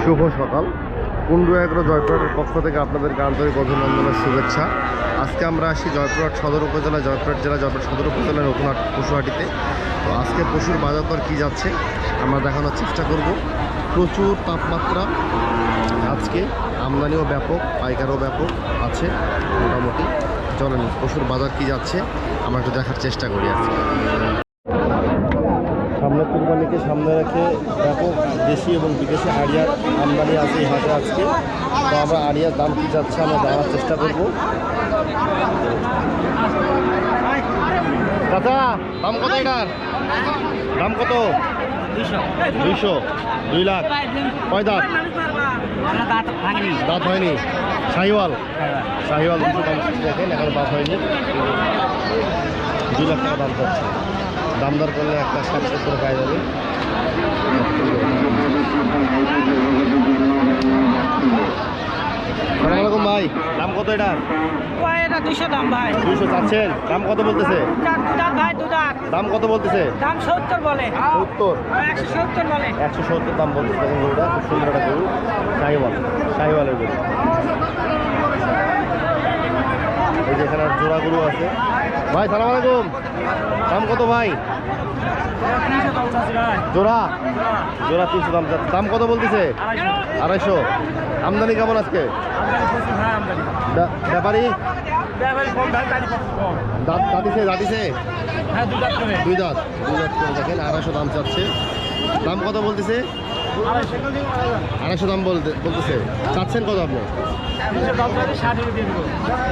শুভ সকাল। কুন্ডু এগ্রো জয়পুরহাটের পক্ষ থেকে আপনাদেরকে আন্তরিক অভিনন্দনের শুভেচ্ছা। আজকে আমরা আসি জয়পুরহাট সদর উপজেলা, জয়পুরহাট জেলা, জয়পুরহাট সদর উপজেলার নতুন হাট পশুহাটিতে। তো আজকে পশুর বাজার দর কী যাচ্ছে আমরা দেখানোর চেষ্টা করব। প্রচুর তাপমাত্রা আজকে, আমদানিও ব্যাপক, পাইকারও ব্যাপক আছে মোটামুটি। চলেন পশুর বাজার কী যাচ্ছে আমরা একটু দেখার চেষ্টা করি। আজকে সামনে কুরবানিকে সামনে রেখে ব্যাপক দেশি এবং বিদেশি আড়িয়ার আমদানি আছে এই হাটে আজকে। তো আমরা আড়িয়ার দাম কী যাচ্ছে আমরা জানার চেষ্টা করব। দাদা দাম কত এটার? দাম কত? 200, 2 লাখ। কয় দাঁত? দাঁত হয়নি। শাহিওয়াল, শাহিওয়াল 200 দাম দেখেন, এখন দাঁত হয়নি। 2 লাখ টাকা দাম পাচ্ছে। দামদার করলে একটা 60-70 পাওয়া যাবে। আসসালামাইকুম ভাই, দাম কত এটা? এটা 200 দাম ভাই। 200 চাচ্ছেন? দাম কত বলতেছে? ভাই দুধার দাম কত বলতেছে? দাম 70 বলে। 70, 170 বলে। 170 দাম বলতেছে। দেখেন গরুটা খুব সুন্দর একটা গরু, শাহিওয়াল, শাহিওয়ালের গরু। এই যে এখানে জোড়া গরু আছে। ভাই সালাম আলাইকুম, দাম কত ভাই? জোড়া, জোড়া 300 দাম। দাম কত বলতেছে? 250। আমদানি কেমন আজকে? ব্যাপারী দাঁতিছে, দাঁতিছে 2 দাঁত, 2 দাঁত করে দেখেন। 250 দাম চাচ্ছে। দাম কত বলতেছে? 250 দাম বলতেছে। চাচ্ছেন কত আপনি?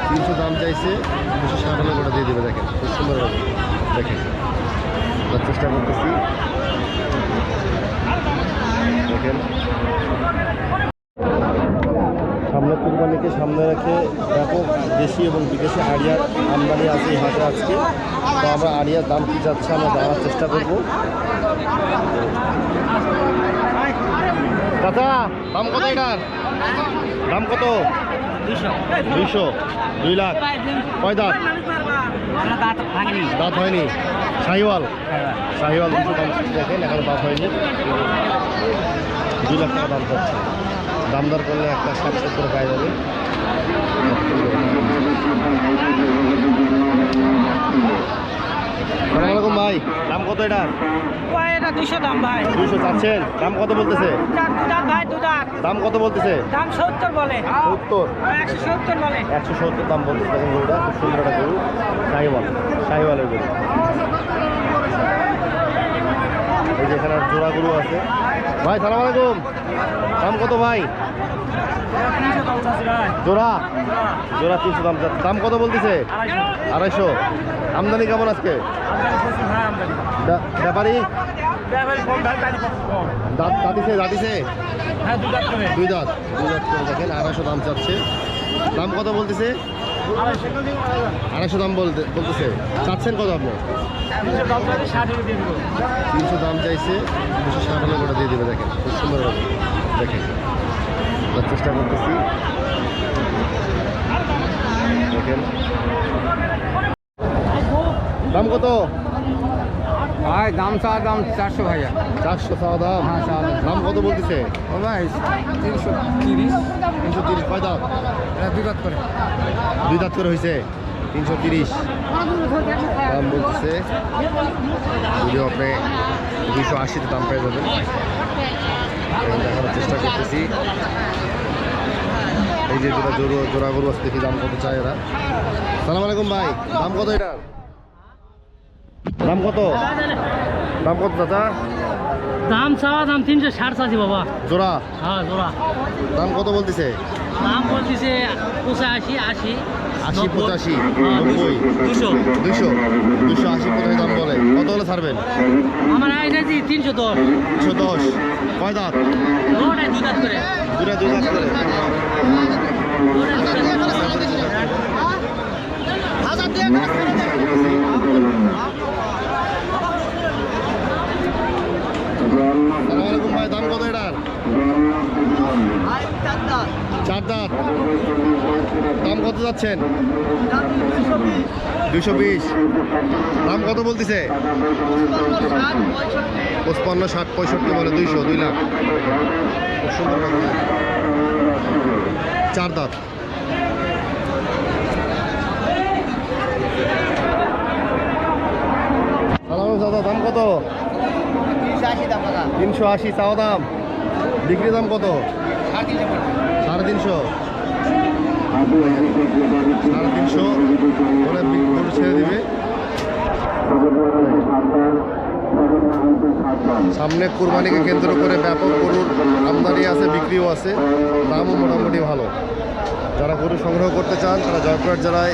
300 দাম চাইছে, 260 হলে ওটা দিয়ে দেবে। দেখেন খুব সুন্দর হবে, দেখেন চেষ্টা করতেছি। দেখেন সামনে কুরবানিকে সামনে রেখে ব্যাপক দেশি এবং বিদেশি আড়িয়ার আমদানি আছে এই হাটে আজকে। তো আমরা আড়িয়ার দাম কী যাচ্ছে আমরা জানার চেষ্টা করব। দাদা দাম কত এটার? দাম কত? 200, 2 লাখ। কয় দাঁত? দাঁত হয়নি। শাহিওয়াল, শাহিওয়াল 200 দাম দেখেন, এখন দাঁত হয়নি। 2 লাখ টাকা দাম পাচ্ছে। দামদার করলে একটা 60-70 পাওয়া যাবে। আসসালামাইকুম ভাই, দাম কত এটার? এটা 200 দাম ভাই। 200 চাচ্ছেন? দাম কত বলতেছে? দুধার ভাই দুধার দাম কত বলতেছে? দাম 70 বলে। 70, 170 বলে। 170 দাম বলতেছে। দেখেন গরুটা খুব সুন্দর একটা গরু, শাহিওয়াল, শাহিওয়ালের গরু। এই যে এখানে জোড়া গরু আছে। ভাই সালাম আলাইকুম, দাম কত ভাই? জোড়া, জোড়া 300 দাম। দাম কত বলতেছে? 250। আমদানি কেমন আজকে? ব্যাপারী দাঁতিছে, দাঁতিছে 2 দাঁত, 2 দাঁত করে দেখেন। 250 দাম চাচ্ছে। দাম কত বলতেছে? 250 দাম বলতেছে। চাচ্ছেন কত আপনি? 300 দাম চাইছে, 260 হলে ওটা দিয়ে দেবে। দেখেন খুব সুন্দর হবে, দেখেন চেষ্টা করতেছি। দেখেন দাম কত ভাই? দাম চাওয়া দাম 400 ভাইয়া। 400 চাওয়া দাম। হ্যাঁ চাওয়া দাম কত বলতেছে? ও ভাই 330। 330। কয় দাঁত? এটা 2 দাঁত করে। 2 দাঁত করে হয়েছে। 330 দাম বলতেছে। যদি আপনি 280-তে দাম পেয়ে যাবেন। দেখানোর চেষ্টা করতেছি। এই যে দুটা জোড়া গরু আছে, দেখি দাম কত চায় এরা। সালাম আলাইকুম ভাই, দাম কত এটার? দাম কত? দাম কত দাদা? দাম চাওয়া দাম 360 আছে বাবা। জোড়া? হ্যাঁ জোড়া। দাম কত বলতেছে? দাম বলতেছে 85, 80, 80, 85, 90, 200। 280 কোথায় দাম বলে? কত হলে ছাড়বেন? আমার আইনাজি 310। 110। কয় দাঁত? ওটাই 2 দাঁত করে। 2 দাঁত করে। আসসালামাইকুম ভাই, দাম কত এটার? চার দাঁত। দাম কত যাচ্ছেন? 220। দাম কত বলতেছে? 55, 60, 65 বলে 200, 2 লাখ। খুব সুন্দর কথা। চার দাঁত। সালাম দাদা, দাম কত? 380 চাওয়া দাম। বিক্রি দাম কত? 350। 350 বলে গরু ছেড়ে দিবে। সামনে কুরবানিকে কেন্দ্র করে ব্যাপক গরুর আমদানি আছে, বিক্রিও আছে, দামও মোটামুটি ভালো। যারা গরু সংগ্রহ করতে চান তারা জয়পুরহাট জেলায়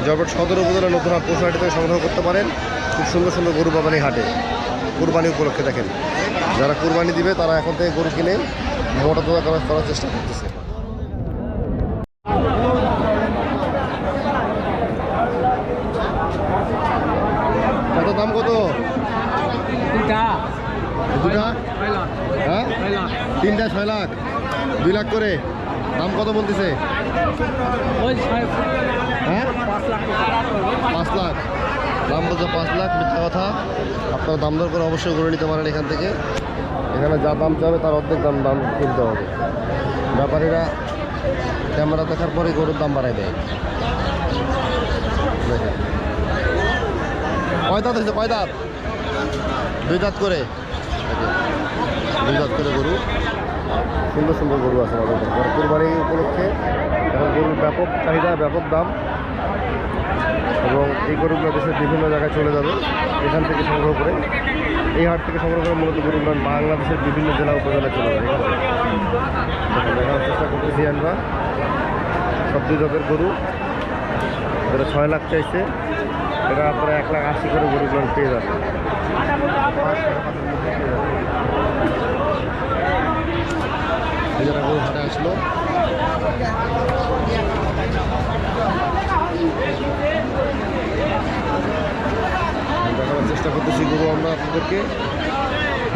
জয়পুরহাট সদর উপজেলা নতুন হাট পশু হাট থেকে সংগ্রহ করতে পারেন। খুব সুন্দর সুন্দর গরু পাবেন এই হাটে কুরবানি উপলক্ষে। দেখেন যারা কুরবানি দিবে তারা এখন থেকে গরু কিনে মোটা তোলা করার চেষ্টা করতেছে। কত দাম কত? দুটা? হ্যাঁ, তিনটা 6 লাখ, 2 লাখ করে। দাম কত বলতেছে? হ্যাঁ, 5 লাখ। দাম বলছে 5 লাখ, মিথ্যা কথা। আপনারা দাম দর করে অবশ্যই করে নিতে পারেন এখান থেকে। এখানে যা দাম চাবে তার অর্ধেক দাম কিনতে হবে। ব্যাপারীরা ক্যামেরা দেখার পরে গরুর দাম বাড়ায় দেয়। দেখেন কয় দাঁত হয়েছে? কয় দাঁত? 2 দাঁত করে। 2 দাঁত করে গরু। সুন্দর সুন্দর গরু আছে আমাদের কাছে। কুরবানি উপলক্ষে এখন গরুর ব্যাপক চাহিদা, ব্যাপক দাম, এবং এই গরুগুলো দেশের বিভিন্ন জায়গায় চলে যাবে। এখান থেকে সংগ্রহ করে, এই হাট থেকে সংগ্রহ করে মূলত গরুগুলো বাংলাদেশের বিভিন্ন জেলা উপজেলায় চলে যাবে। দেখার চেষ্টা করতেছি আমরা। সব 2 জাতের গরু, এটা 6 লাখ চাইছে। এটা আপনারা 1,80,000 করে গরুগুলো পেয়ে যাবে। যারা গরু হাটে আসলো দেখানোর চেষ্টা করতেছি গরু আমরা আপনাদেরকে।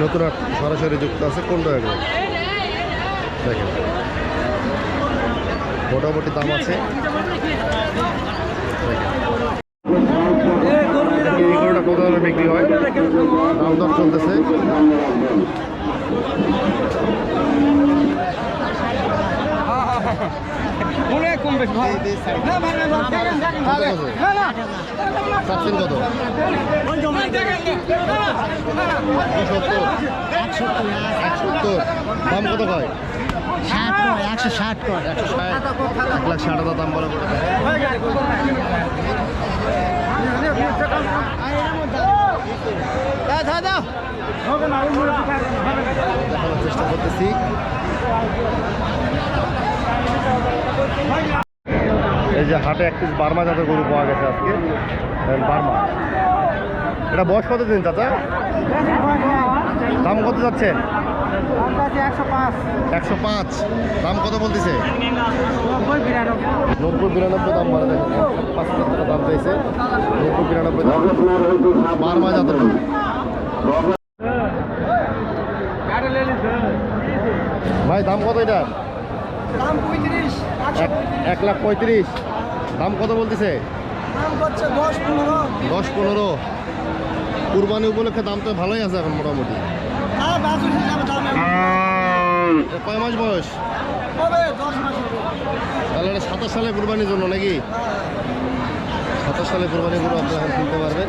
নতুন হাট সরাসরি যুক্ত আছে কোন্ডাহাটে। দেখেন মোটামুটি দাম আছে। এই গরুটা কত দামে বিক্রি হয়? দাম দর চলতেছে। চাচ্ছেন কত? 170। দাম কত হয়? 160 কর। 1,60,000 দাম বলে দেখানোর চেষ্টা করতেছি। এই যে হাটে 1 পিস বার্মা জাতের গরু পাওয়া গেছে আজকে। বার্মা, এটা বয়স কত দিন চাচা? দাম কত যাচ্ছেন? 105। দাম কত বলতেছে? 90-92 দাম বলে। দেখেন 5,000 টাকা দাম চাইছে। 90-92 দাম। বার্মা জাতের গরু। ভাই দাম কত এটা? 1,35,000। দাম কত বলতেছে? 10-15। কুরবানি উপলক্ষে দাম তো ভালোই আছে এখন মোটামুটি। কয় মাস বয়স? তাহলে এটা 27 সালে কুরবানির জন্য নাকি? 27 সালে কুরবানি গরু আপনারা এখন কিনতে পারবেন।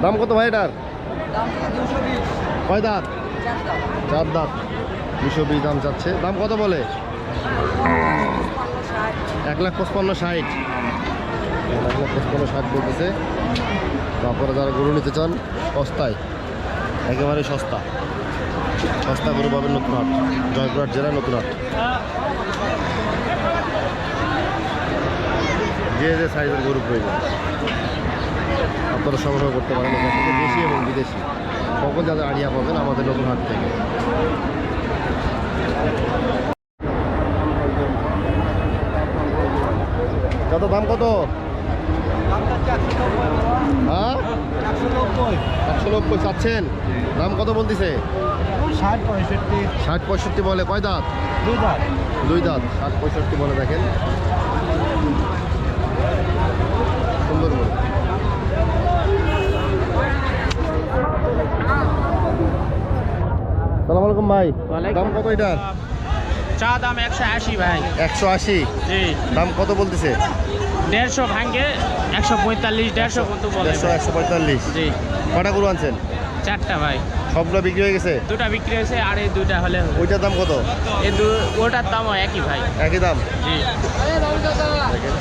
দাম কত ভাই এটার? কয় দাঁত? 4 দাঁত। 220 দাম যাচ্ছে। দাম কত বলে? 1,55,000। 1,55,000 বলতেছে। তারপরে যারা গরু নিতে চান সস্তায়, একেবারে সস্তা গরু পাবেন নতুন হাট, জয়পুরহাট জেলায় নতুন হাট। যে সাইজের গরু প্রয়োজন আপনারা সংগ্রহ করতে পারেন এখান থেকে, দেশি এবং বিদেশি সকল যাদের আইডিয়া পাবেন আমাদের নতুন হাট থেকে। কত দাম কত? হ্যাঁ, 190 চাচ্ছেন, দাম কত বলতেছে? 60-65 60-65 বলে। কয় দাঁত? 2 দাঁত। 2 দাঁত। 60-65 বলে। দেখেন সুন্দর করে। সালাম আলাইকুম ভাই, দাম কত এটার? চা দাম 180 ভাই। 180। জি, দাম কত বলতেছে? 150 ভাঙ্গে 145 150 কত বলে 145। জি, কটা গরু আনছেন? 4টা ভাই। সবগুলো বিক্রি হয়ে গেছে? 2টা বিক্রি হয়েছে আর এই 2টা হলে হবে। ওইটার দাম কত? ওটার দামও একই ভাই। একই দাম। জি, দেখেন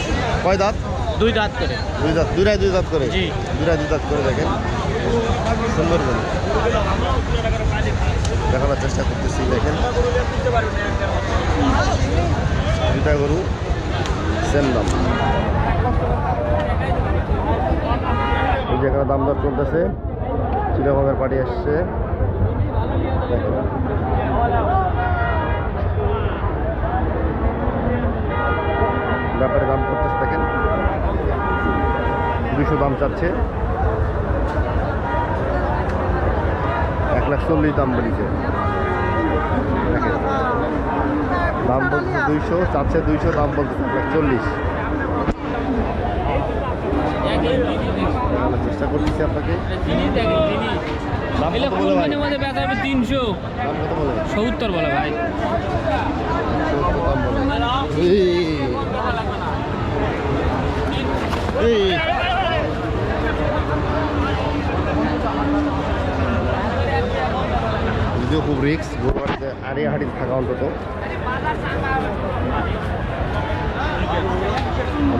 কয় দাঁত? 2 দাঁত করে। 2 দাঁত। দুইটাই 2 দাঁত করে? জি। দুইটাই 2 দাঁত করে। দেখেন সুন্দর করে দেখানোর চেষ্টা করতেছি। দেখেন দুইটা গরু সেম দাম। এই যে এখানে দাম দর চলতেছে। চিটাগংয়ের পার্টি আসছে। দেখেন ব্যাপারে দাম করতেছে। দেখেন 200 দাম চাচ্ছে। 140 দাম বলেছে। দেখেন দাম বলতেছে 200, চাচ্ছে 200, দাম বলতেছে 140। দেখানোর চেষ্টা করতেছি আপনাকে। দাম কত বলে ভাই? 300 দাম কত বলে? 70 বলে ভাই। 70 দাম বলে। এই যদিও খুব রিক্স গরুবাড়িতে আড়িয়াহাড়িতে থাকা অন্তত।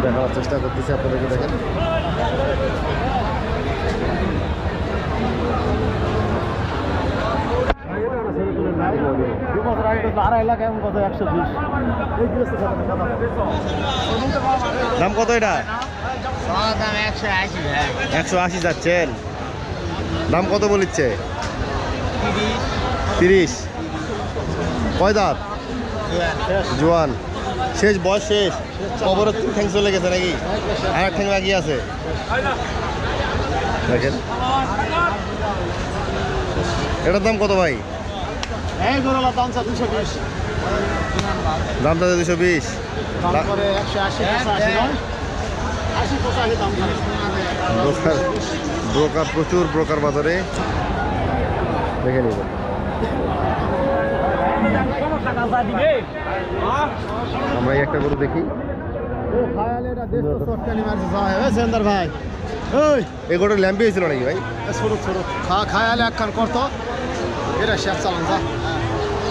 দেখানোর চেষ্টা করতেছি আপনাদেরকে। দেখেন দাম কত এটা? দাম 180 ভাই। 180 যাচ্ছেন, দাম কত বলিচ্ছে? 30। কয় দাঁত? জোয়ান। শেষ বয়স শেষ? কবরের 3 ঠ্যাং চলে গেছে নাকি? আর এক ঠ্যাং বাকি আছে। দেখেন এটার দাম কত ভাই? এই গরুর দাম 220। দামটা 220। দাম করে 180 85 নয় 80 85 দাম করে। ব্রোকার প্রচুর ব্রোকার বাজারে। দেখে নিবেন। আমরা এই একটা গরু দেখি। ভাই ওই এই গরুটা ল্যাম্পি হয়েছিল নাকি ভাই? ছোট ছোট খায়ালে একখান করতো এটা শেষ চালান যা।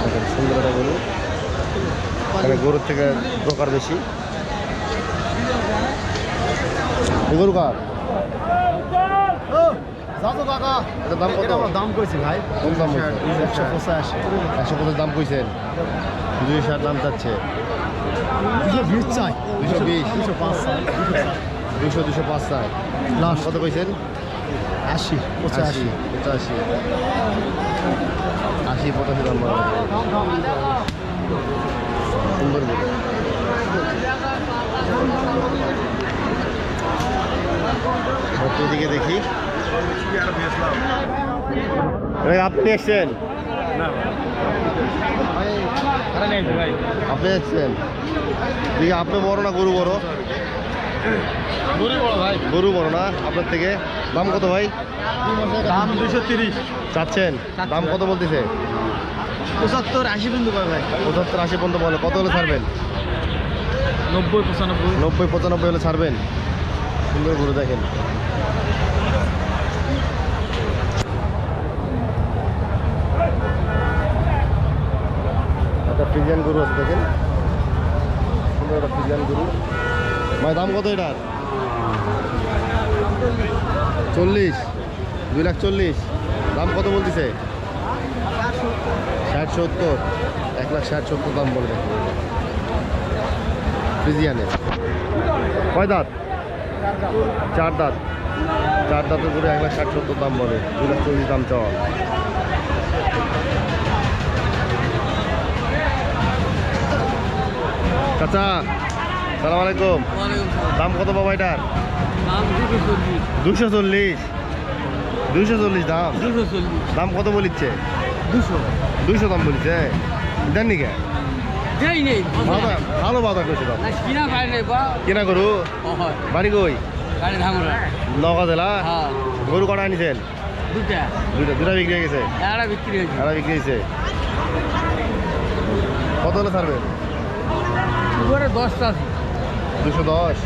দেখেন সুন্দর একটা গরু। এখানে গরুর থেকে ব্রোকার বেশি। এই গরু কার? যাবো কাকা, এটার দাম কত? এটা আমার দাম কইছি ভাই। কোন দাম বলছে? 185 150 দাম কইছেন? 260 দাম চাচ্ছে। 220 চাই। 220 205 চাই। 200 205 চাই। লাস্ট কত কইছেন? 80 85 85 80 85 দাম বলা যায়। সুন্দর গরু। দিকে দেখি। এটা আপনি এসছেন? আপনি এসছেন দিকে? আপনি বড় না গরু বড়? গরু বড় না আপনার থেকে? দাম কত ভাই? দাম 230 চাচ্ছেন, দাম কত বলতেছে? 75 80 বিন্দু কয় ভাই। 75 80 পর্যন্ত বলে। কত হলে ছাড়বেন? 90 95 90 95 হলে ছাড়বেন। সুন্দর গরু। দেখেন একটা ফ্রিজিয়ান গরু আছে। দেখেন সুন্দর একটা ফ্রিজিয়ান গরু। ভাই দাম কত এটার? 40 240। দাম কত বলতেছে? 60 70 160 70 দাম বলে। দেখুন ফ্রিজিয়ানের। কয় দাঁত? 4 দাঁত। 4 দাঁতের করে 160 70 দাম বলে। 240 দাম চাওয়া। চাচা সালাম আলাইকুম, দাম কত বাবা এটার? 240। 240 দাম 240 দাম কত বলিচ্ছে 200 200 দাম বলিচ্ছে দেননি কে এই নেই বাবা ভালো বাজার করছে দাম না কিনা পাই নাই বা কেনা গরু হয় বাড়ি কই গাড়ি ধামরা নগদ জেলা হ্যাঁ গরু কটা আনিছেন দুটা দুটা বিক্রি হয়ে গেছে একটা বিক্রি হয়েছে আর বিক্রি হয়েছে কত হলে ছাড়বেন উপরে 10টা আছে 210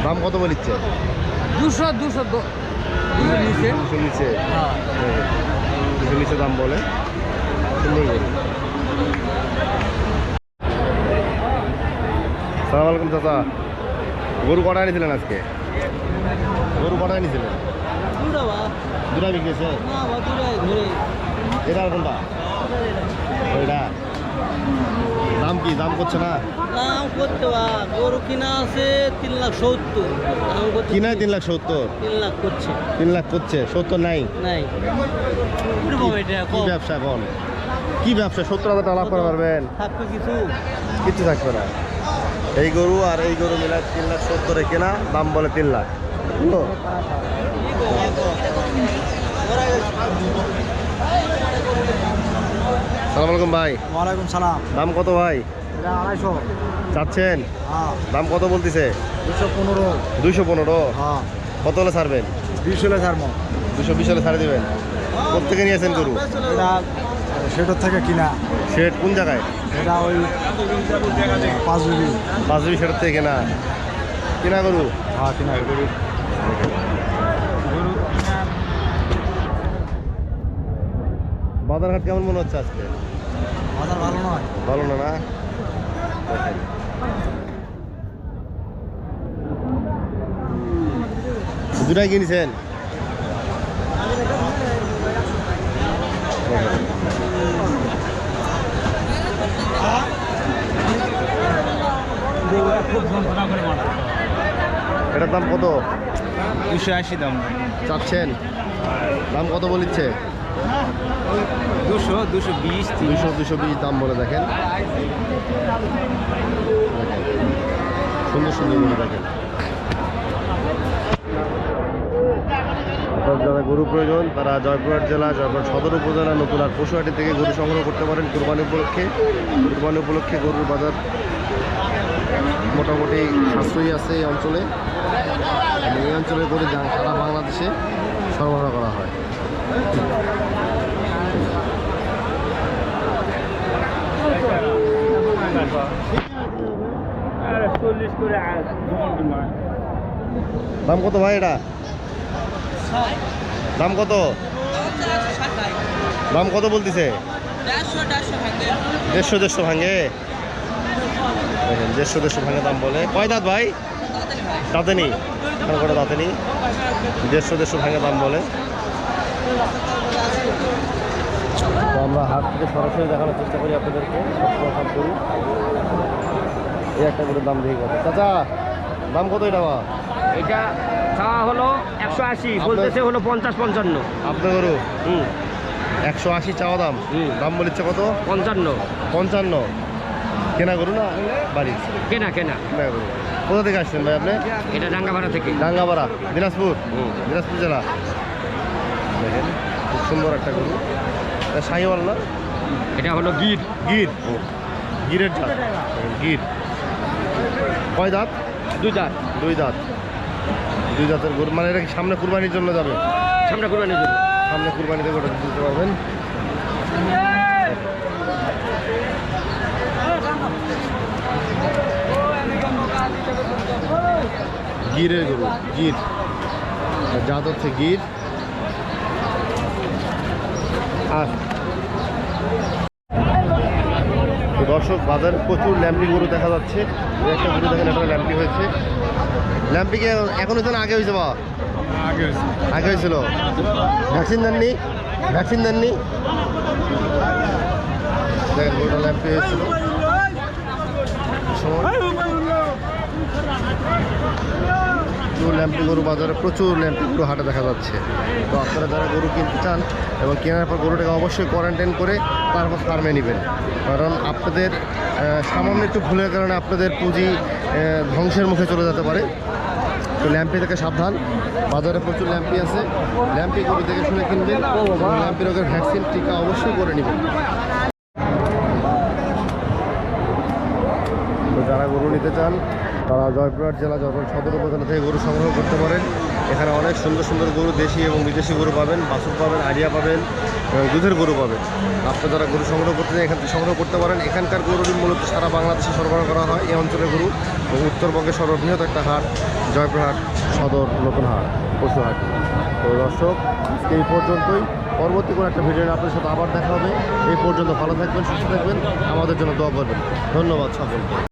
দাম কত বলিচ্ছে 200 নিচে 200 নিচে হ্যাঁ 200 নিচে দাম বলে সুন্দর গরু সালাম আলাইকুম চাচা গরু কটা আনিছিলেন আজকে গরু কটা আনিছিলেন দুটা বিক্রি হয়েছে এটা আর কোনটা ওইটা দাম কি দাম করছে না দাম করতে গরু কিনা আছে 3,70,000 দাম করতে কিনায় 3,70,000 3,00,000 করছে 3 লাখ করছে 70 নাই নাই কি ব্যবসা এখন কি ব্যবসা 70,000 টাকা লাভ করতে পারবেন থাকবে কিছু কিচ্ছু থাকবে না এই গরু আর এই গরু মিলায় 3,70,000 কেনা দাম বলে 3 লাখ বুঝলো? সালাম আলাইকুম ভাই ওয়ালাইকুম সালাম দাম কত ভাই এটা 250 চাচ্ছেন হ্যাঁ দাম কত বলতেছে 215 215 হ্যাঁ কত হলে ছাড়বেন 20 হলে ছাড়ব 220 হলে ছাড়ে দেবেন কোথেকে নিয়েছেন গরু এটা সেটার থেকে কিনা শেড কোন জায়গায় এটা ওই 5 বিঘি পাঁচবি শেডের থেকে কেনা কিনা গরু হ্যাঁ কিনা গরু বাজারঘাট কেমন মনে হচ্ছে আজকে বাজার ভালো নয় ভালো না না দুটাই কিনেছেন এটার দাম কত 280 দাম চাচ্ছেন দাম কত বলিচ্ছে 220 220 দাম বলে দেখেন সুন্দর সুন্দর গরু দেখেন আপনার যারা গরু প্রয়োজন তারা জয়পুরহাট জেলা জয়পুরহাট সদর উপজেলা নতুন আর পশুহাটি থেকে গরু সংগ্রহ করতে পারেন কুরবানি উপলক্ষে গরুর বাজার মোটামুটি সাশ্রয়ী আছে এই অঞ্চলে এবং এই অঞ্চলে গরু সারা বাংলাদেশে সরবরাহ করা হয় দাম কত ভাই এটা দাম কত দাম কত বলতেছে 150 ভাঙে দেখেন 150 ভাঙে দাম বলে কয় দাঁত ভাই দাঁতে নেই করে দাঁতে নেই 150 ভাঙে দাম বলে তো আমরা হাট থেকে সরাসরি দেখানোর চেষ্টা করি আপনাদেরকে সব করি এই একটা করে দাম দেখি কত চাচা দাম কত এটা বা এটা চাওয়া হলো 180 বলতেছে হলো 50-55 আপনার গরু 180 চাওয়া দাম দাম বলিচ্ছে কত 55 কেনা গরু না বাড়ি কেনা কেনা গরু কোথা থেকে আসছেন ভাই আপনি এটা ডাঙ্গাপাড়া থেকে ডাঙ্গাপাড়া দিনাজপুর জেলা দেখেন খুব সুন্দর একটা গরু শাহিওয়াল না এটা হলো গির গিরের জাত গির কয় দাঁত দুই দাঁত দুই দাঁতের গরু মানে এটা কি সামনে কুরবানির জন্য যাবে সামনে কুরবানির জন্য সামনে কুরবানিতে গোটা দিতে পারবেন গিরের গরু গির জাত হচ্ছে গির আর তো দর্শক বাজারে প্রচুর ল্যাম্পি গরু দেখা যাচ্ছে এই একটা গরু দেখেন একটা ল্যাম্পি হয়েছে ল্যাম্পিকে এখন হয়েছে না আগে হয়েছে বা আগে হয়েছিল ভ্যাকসিন দেননি দেখেন গরুটা ল্যাম্পি হয়েছিল প্রচুর ল্যাম্পি গরু বাজারে প্রচুর ল্যাম্পি গরু হাটে দেখা যাচ্ছে তো আপনারা যারা গরু কিনতে চান এবং কেনার পর গরুটাকে অবশ্যই কোয়ারেন্টাইন করে তারপর ফার্মে নেবেন কারণ আপনাদের সামান্য একটু ভুলের কারণে আপনাদের পুঁজি ধ্বংসের মুখে চলে যেতে পারে তো ল্যাম্পি থেকে সাবধান, বাজারে প্রচুর ল্যাম্পি আছে, ল্যাম্পি গরু থেকে শুনে কিনবেন, ল্যাম্পি রোগের ভ্যাকসিন টিকা অবশ্যই করে নেবেন। তো যারা গরু নিতে চান তারা জয়পুরহাট জেলা জয়পুরহাট সদর উপজেলা থেকে গরু সংগ্রহ করতে পারেন। এখানে অনেক সুন্দর সুন্দর গরু, দেশি এবং বিদেশি গরু পাবেন, বাছুর পাবেন, আইডিয়া পাবেন এবং দুধের গরু পাবেন। আপনারা যারা গরু সংগ্রহ করতে চান এখান থেকে সংগ্রহ করতে পারেন। এখানকার গরুটি মূলত সারা বাংলাদেশে সরবরাহ করা হয় এই অঞ্চলের গরু, এবং উত্তরবঙ্গের সর্ববৃহৎ একটা হাট জয়পুরহাট সদর নতুন হাট পশু হাট। তো দর্শক, আজকে এই পর্যন্তই। পরবর্তী কোনো একটা ভিডিও আপনাদের সাথে আবার দেখা হবে। এই পর্যন্ত ভালো থাকবেন, সুস্থ থাকবেন, আমাদের জন্য দোয়া করবেন। ধন্যবাদ সকলকে।